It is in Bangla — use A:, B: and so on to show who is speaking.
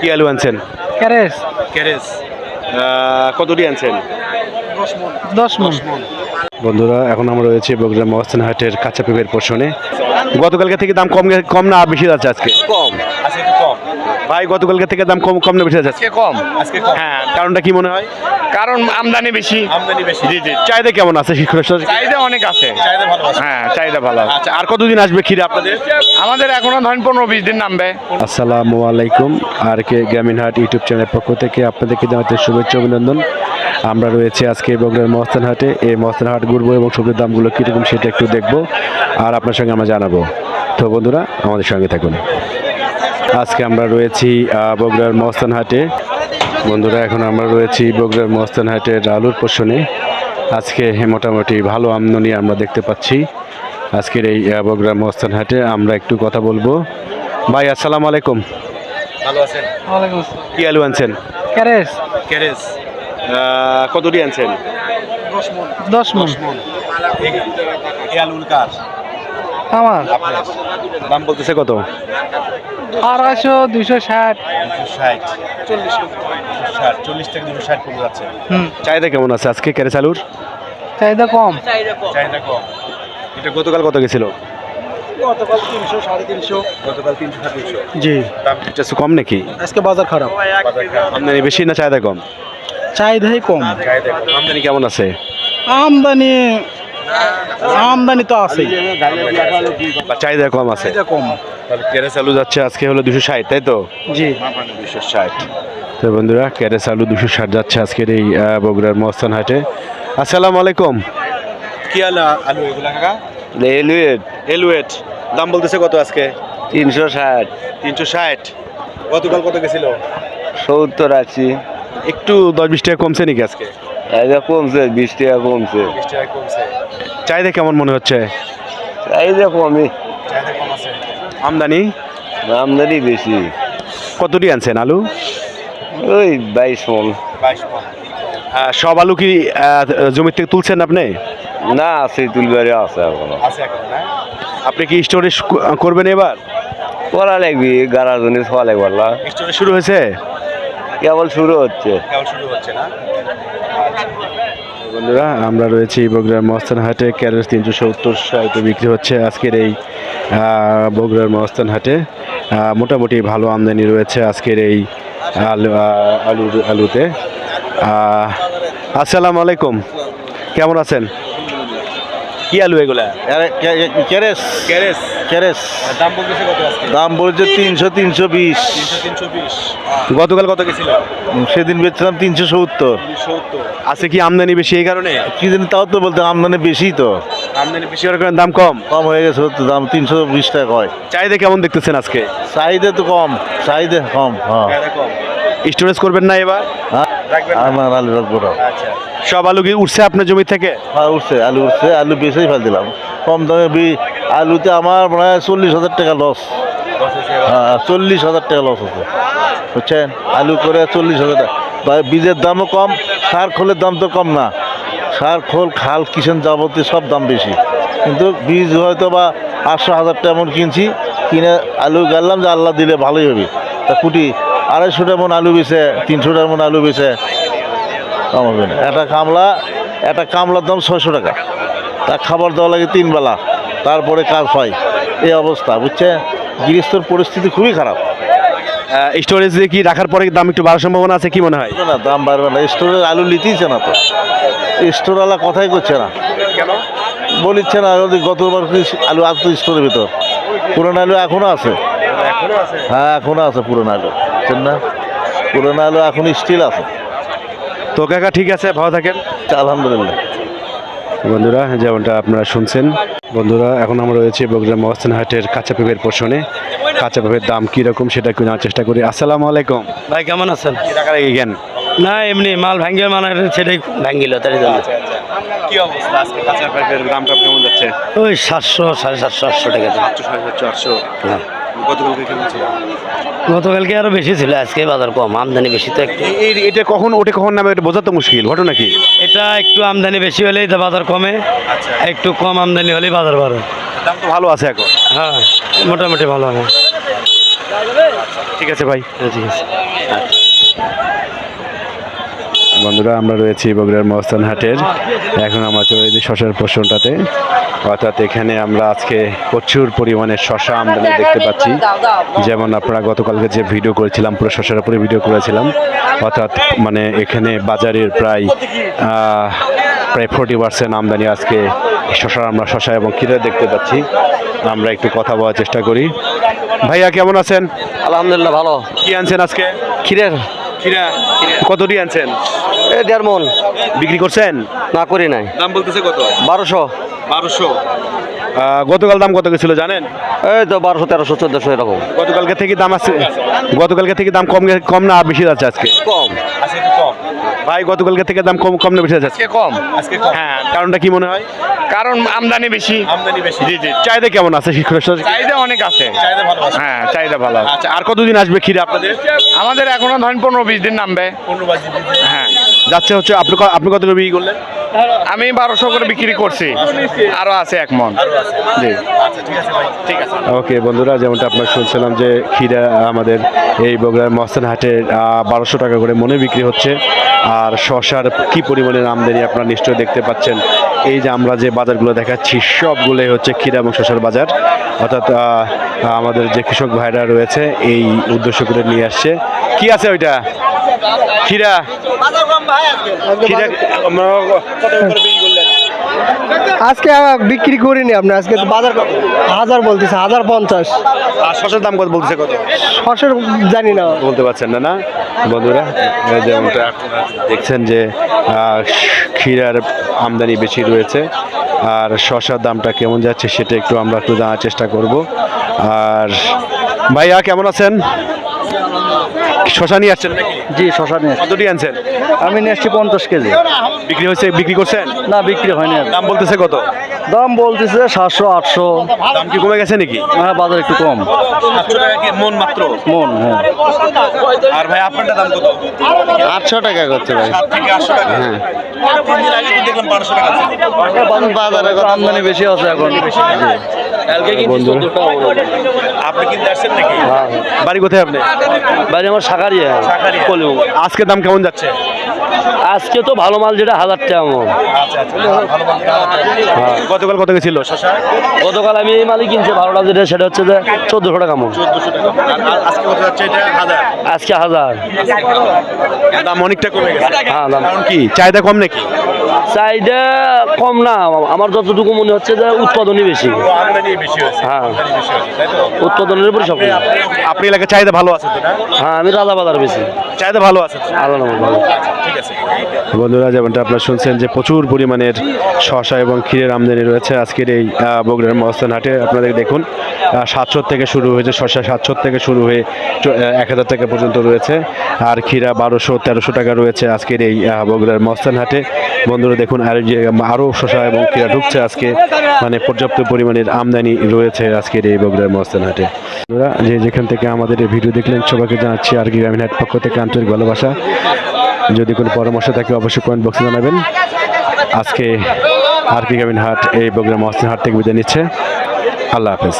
A: কি আলু আনছেন?
B: ক্যারেস
A: ক্যারেস কতটি আনছেন?
B: 10 মণ।
A: বন্ধুরা এখন আমরা রয়েছে বগুড়া মহস্থান হাটের কাঁচা পেঁপের পোর্শনে। গতকালকে থেকে দাম কম না বেশি যাচ্ছে আজকে?
C: কম
A: আজকে একটু কম। ভাই গতকালকে থেকে দাম কম না বেশি যাচ্ছে?
C: আজকে কম।
A: আজকে কম। হ্যাঁ, কারণটা কি মনে হয়?
C: কারণ আমদানি বেশি।
A: আমদানি বেশি।
C: জি জি।
A: চাহিদা কেমন আছে?
C: চাহিদা অনেক আছে।
A: চাহিদা ভালো আছে।
C: হ্যাঁ, চাহিদা ভালো আছে।
A: আচ্ছা, আর কতদিন আসবে ক্ষীরা আপনাদের?
C: আমাদের এখনো ধরেন 15-20 দিন নামবে।
A: আসসালামু আলাইকুম। আর কে গ্রামীণ হাট ইউটিউব চ্যানেলের পক্ষ থেকে আপনাদেরকে জানাতে শুভেচ্ছা অভিনন্দন। আমরা রয়েছে আজকে বগুড়ার মহস্থান হাটে। এই মহস্থান হাট ঘুরবো এবং সবজির দামগুলো কীরকম সেটা একটু দেখবো আর আপনার সঙ্গে আমরা জানাবো। তো বন্ধুরা আমাদের সঙ্গে থাকুন। আজকে আমরা রয়েছি বগুড়ার মহস্থান হাটে। বন্ধুরা এখন আমরা রয়েছি বগুড়ার মহস্থান হাটের আলুর পোর্শনে। আজকে মোটামুটি ভালো আমদানি আমরা দেখতে পাচ্ছি আজকের এই বগুড়ার মহস্থান হাটে। আমরা একটু কথা বলবো। ভাই আসসালামু আলাইকুম। ভালো আছেন?
B: ওয়ালাইকুম আসসালাম।
A: কি আলু আনছেন?
B: ক্যারেস
A: ক্যারেস কতটি আনছেন?
B: 10 মণ।
A: এই আলুর কার?
B: আমার
A: দাম বলতেছে কত?
B: 250, 260।
A: 40 থেকে 260 পড়ে যাচ্ছে।
B: হুম,
A: চাহিদা কেমন আছে আজকে ক্যারেস আলুর?
B: চাহিদা কম।
A: চাহিদা কম। এটা গতকাল কত গেছিল? গতকাল 300, 350। গতকাল 300, 350।
B: জি,
A: দাম একটু কম নাকি?
B: আজকে বাজার খারাপ।
A: আমদানি বেশি না চাহিদা কম?
B: চাহিদাই কম।
A: আমদানি কেমন আছে?
B: আমদানি তো আছে,
A: বা চাহিদা কম আছে?
B: কম।
A: তাহলে ক্যারেস আলু যাচ্ছে আজকে হলো 260, তাই তো?
B: জি,
A: 260। তো বন্ধুরা ক্যারেস আলু 260 যাচ্ছে আজকের এই বগুড়ার মহস্থান হাটে। আসসালামু আলাইকুম। কি আলু এগুলা কাকা? এলুয়েট দাম বলতেছে কত আজকে?
C: 360,
A: 360। গতকাল কত গেছিল?
C: 70, 80।
A: একটু 10-20 টাকা কমছে নাকি আজকে?
C: চাহিদা কমছে, 20 টাকা কমছে।
A: 20 টাকা কমছে। চাহিদা কেমন মনে হচ্ছে?
C: চাহিদা কমই,
A: চাহিদা কম আছে। আমদানি
C: আমদানি বেশি।
A: কতটি আনছেন আলু?
C: ওই 22 মণ।
A: 22 মণ। সব আলু কি জমি থেকে তুলছেন আপনি?
C: না, আছে তুলবারে আছে এখনো।
A: আছে এখন না? আপনি কি স্টোরেজ করবেন এবার?
C: করা লাগবি, গারাজনে খাওয়া লাগবে।
A: স্টোরেজ শুরু হয়েছে?
C: কেবল শুরু হচ্ছে।
A: কেবল শুরু হচ্ছে না? বন্ধুরা আমরা রয়েছি বগুড়ার মহস্থান হাটে। ক্যারেট 370 বিক্রি হচ্ছে আজকের এই বগুড়ার মহস্থান হাটে। মোটামুটি ভালো আমদানি রয়েছে আজকের এই আলুতে। আসসালামু আলাইকুম, কেমন আছেন? কি আলু এগুলা?
D: ক্যারেস
A: ক্যারেস।
D: ক্যারেস
A: দাম বলতেছে কত আজকে?
D: দাম বলছে 300, 320।
A: 320। গতকাল কত গেছিল?
D: সেদিন বেচছিলাম 370।
A: 70। আছে কি আমদানি বেশি এই কারণে?
D: কি জানি, তাও তো বলতে আমদানি বেশি তো।
A: আমদানি বেশি হওয়ার কারণে দাম কম?
D: কম হয়ে গেছে তো, দাম 320 টাকা হয়।
A: চাহিদা কেমন দেখতেছেন আজকে?
D: চাহিদা তো কম, চাহিদা কম। হ্যাঁ,
A: স্টোরেজ করবেন না এবার?
D: হ্যাঁ,
A: রাখবেন না?
D: আমার আলু রাখবো না।
A: আচ্ছা, সব আলু কি উঠছে আপনার জমি থেকে?
D: হ্যাঁ, উঠছে, আলু উঠছে, আলু বেচেই ফেল দিলাম। কম দামে আলুতে আমার মনে হয় 40,000 টাকা লস। হ্যাঁ, 40,000 টাকা লস হচ্ছে, বুঝছেন? আলু করে 40,000 টাকা। বীজের দামও কম, সার খোলের দাম তো কম না। সার খোল, খাল, কিষান যাবতীয় সব দাম বেশি, কিন্তু বীজ হয়তো বা 800,000 টাকা এমন কিনছি। কিনে আলু গেলাম যে আল্লাহ দিলে ভালোই হবে। তা কুটি 250 টাকা মন আলু বেছে, 300 টাকা মন আলু বেছে, কম হবে না। একটা কামলার দাম 600 টাকা। তা খাবার দেওয়া লাগে 3 বেলা, তারপরে কাজ হয়। এই অবস্থা, বুঝছে? গৃহস্থর পরিস্থিতি খুবই খারাপ।
A: স্টোরেজ দিয়ে কি রাখার পরে দাম একটু বাড়ার সম্ভাবনা আছে কি মনে হয়?
D: না, দাম বাড়বে না। স্টোরের আলু লিতেইছে না তো, স্টোরওয়ালা কথাই করছে না।
A: কেন
D: বলিচ্ছে না? যদি গতবার আলু আসতো স্টোরের ভিতর, পুরোনো আলু এখনো আছে। হ্যাঁ, এখনো আছে পুরোনো আলু, বুঝছেন না? পুরোনো আলু এখন স্টিল আছে।
A: তো কাকা ঠিক আছে, ভালো থাকেন।
D: আলহামদুলিল্লাহ।
A: বন্ধুরা যেমনটা আপনারা শুনছেন, বন্ধুরা এখন আমরা রয়েছে বগুড়া মহস্থান হাটের কাঁচা পেঁপের পোর্শনে। কাঁচা পেঁপের দাম কীরকম সেটা একটু জানার চেষ্টা করি। আসসালামু আলাইকুম
B: ভাই কেমন আছেন?
A: কি টাকা রেখে গেন?
B: না, এমনি মাল ভাঙ্গিয়ে মানে সেটাই ভাঙ্গিল, তাই জন্য।
A: কি অবস্থা আজকে কাঁচা পেঁপের দামটা কেমন যাচ্ছে?
B: ওই 700, 750, 800 টাকা।
A: 700, 800।
B: হ্যাঁ,
A: গতকালকে কেমন ছিল?
B: গতকালকে আরো বেশি ছিল, আজকে বাজার কম, আমদানি বেশি তো একটু।
A: এটা কখন ওঠে কখন নামে এটা বোঝা তো মুশকিল, ঘটনা কি?
B: এটা একটু আমদানি বেশি হলেই তো বাজার কমে, একটু কম আমদানি হলেই বাজার বাড়ে।
A: দাম তো ভালো আছে এখন।
B: হ্যাঁ, মোটামুটি ভালো হয়।
A: ঠিক ঠিক আছে ভাই।
B: ঠিক আছে।
A: বন্ধুরা আমরা রয়েছি বগুড়ার মহস্থান হাটের। এখন আমরা চলে যাই শশার পোষণটাতে, অর্থাৎ এখানে আমরা আজকে প্রচুর পরিমাণে শশা আমদানি দেখতে পাচ্ছি। যেমন আপনারা গতকালকে যে ভিডিও করেছিলাম, পুরো শশার উপরে ভিডিও করেছিলাম, অর্থাৎ মানে এখানে বাজারের প্রায় 40% আমদানি আজকে আমরা শশা এবং ক্ষীরা দেখতে পাচ্ছি। আমরা একটু কথা বলার চেষ্টা করি। ভাইয়া কেমন আছেন?
B: আলহামদুলিল্লাহ ভালো।
A: কি আনছেন আজকে?
B: ক্ষীরের
A: ক্ষীরা কতটি আনছেন?
B: 1.5 মন।
A: বিক্রি করছেন?
B: না করি নাই।
A: দাম বলতেছে কত?
B: 1200।
A: গতকাল দাম কত গেছিল জানেন?
B: এই তো 1200, 1300, 1400 এরকম।
A: গতকালকে থেকে দাম আছে, গতকালকে থেকে দাম কম না বেশি যাচ্ছে আজকে?
B: কম।
A: ভাই গতকালকে থেকে দাম কম না বেশি যাচ্ছে আজকে?
E: কম।
A: হ্যাঁ, কারণটা কি মনে হয়?
E: কারণ আমদানি বেশি।
A: জি জি। চাহিদা কেমন আছে?
E: চাহিদা অনেক আছে। হ্যাঁ, চাহিদা ভালো।
A: আচ্ছা, আর কতদিন আসবে ক্ষীরা আপনাদের?
E: আমাদের এখনো ধরেন 15-20 দিন নামবে। হ্যাঁ,
A: যাচ্ছে হচ্ছে আপনি কত করে বিক্রি করলেন?
E: আমি 1200 করে বিক্রি করছি, আরো আছে 1 মন। জি, ঠিক আছে।
A: ওকে বন্ধুরা, যেমনটা আপনারা শুনছিলাম যে ক্ষীরা আমাদের এই বগুড়ার মহস্থান হাটে 1200 টাকা করে মনে বিক্রি হচ্ছে। আর শশার কি পরিমাণের আমদানি আপনারা নিশ্চয়ই দেখতে পাচ্ছেন। এই যে আমরা যে বাজারগুলো দেখাচ্ছি সবগুলোই হচ্ছে ক্ষীরা এবং শশার বাজার, অর্থাৎ আমাদের যে কৃষক ভাইরা রয়েছে এই উদ্দেশ্য করে নিয়ে আসছে। কি আছে ওইটা? ক্ষীরা ক্ষীরা কত করে বিক্রি করলেন?
F: আজকে বিক্রি করিনি আপনি, আজকে তো বাজার 1000 বলতেছে, 1050।
A: আর শশার দাম কত বলতেছে? কত
F: ফসল জানি না।
A: বলতে পারছেন না? না বন্ধুরা, এই যেমনটা আপনারা দেখছেন যে ক্ষীরার আমদানি বেশি রয়েছে, আর শশার দামটা কেমন যাচ্ছে সেটা একটু আমরা একটু জানার চেষ্টা করব। আর ভাইয়া কেমন আছেন? শশা নিয়ে আসছেন নাকি?
B: জি, শশা নিয়ে
A: কতটি আনছেন?
B: আমি নিয়ে আসছি 50 কেজি।
A: বিক্রি হয়েছে? বিক্রি করছেন?
B: না, বিক্রি হয়নি।
A: দাম বলতেছে কত?
B: দাম বলতেছে 700, 800।
A: দাম কি কমে গেছে নাকি?
B: হ্যাঁ, বাজার একটু কম।
A: 700 টাকা কি মন মাত্র?
B: মন, হ্যাঁ।
A: আর ভাই আপনারটা দাম কত?
B: 800 টাকা করছে ভাই।
A: 7 থেকে 800 টাকা। হ্যাঁ, 3 দিন আগে তো দেখলাম 1200 টাকা ছিল।
B: বাজারে আমদানি বেশি আছে এখন।
A: বন্ধুরা, আপনি কিনতে আসছেন নাকি? বাড়ি কোথায় আপনি?
B: বাড়ি আমার শাকারিয়া।
A: কলু। আজকে দাম কেমন যাচ্ছে?
B: আজকে তো ভালো মাল যেটা 1000 টাকা মন।
A: গতকাল কত গেছিল শশা?
B: গতকাল আমি এই মালই কিনছি ভালোটা যেটা, সেটা হচ্ছে যে 1400 টাকা মন।
A: 1400 টাকা। আর আজকে কত যাচ্ছে এটা? 1000।
B: আজকে 1000।
A: দাম অনেকটা কমে গেছে।
B: হ্যাঁ, দাম
A: কারণ কি চাহিদা কম নাকি?
B: চাহিদা কম না, আমার যতটুকু মনে হচ্ছে যে উৎপাদনই বেশি।
A: আমদানি বেশি হয়েছে।
B: হ্যাঁ,
A: আমদানি বেশি হয়েছে, তাই তো?
B: উৎপাদনের উপর সব।
A: আপনি এলাকায় চাহিদা ভালো আছে তো না?
B: হ্যাঁ, আমি রাজা বাজার বেশি।
A: চাহিদা ভালো আছে তো?
B: আলাদা ভালো।
A: ঠিক আছে বন্ধুরা, যেমনটা আপনারা শুনছেন যে প্রচুর পরিমাণের শশা এবং ক্ষীরের আমদানি রয়েছে আজকের এই বগুড়ার মহস্থান হাটে। আপনাদের দেখুন 700 থেকে শুরু হয়েছে শশা, 700 থেকে শুরু হয়ে 1000 টাকা পর্যন্ত রয়েছে। আর ক্ষীরা 1200-1300 টাকা রয়েছে আজকের এই বগুড়ার মহস্থান হাটে। বন্ধুরা দেখুন, আর যে আরও শশা এবং ক্ষীরা ঢুকছে আজকে, মানে পর্যাপ্ত পরিমাণের আমদানি রয়েছে আজকের এই বগুড়ার মহস্থান হাটে। বন্ধুরা, যে যেখান থেকে আমাদের এই ভিডিও দেখলেন সবাইকে জানাচ্ছি আর কি গ্রামীণ হাট পক্ষ থেকে আন্তরিক ভালোবাসা। যদি কোনো পরামর্শ থাকে অবশ্যই কমেন্ট বক্সে জানাবেন। আজকে আর কি গ্রামীণ হাট এই বগুড়া মহস্থান হাট থেকে বিদায় নিচ্ছে। আল্লাহ হাফেজ।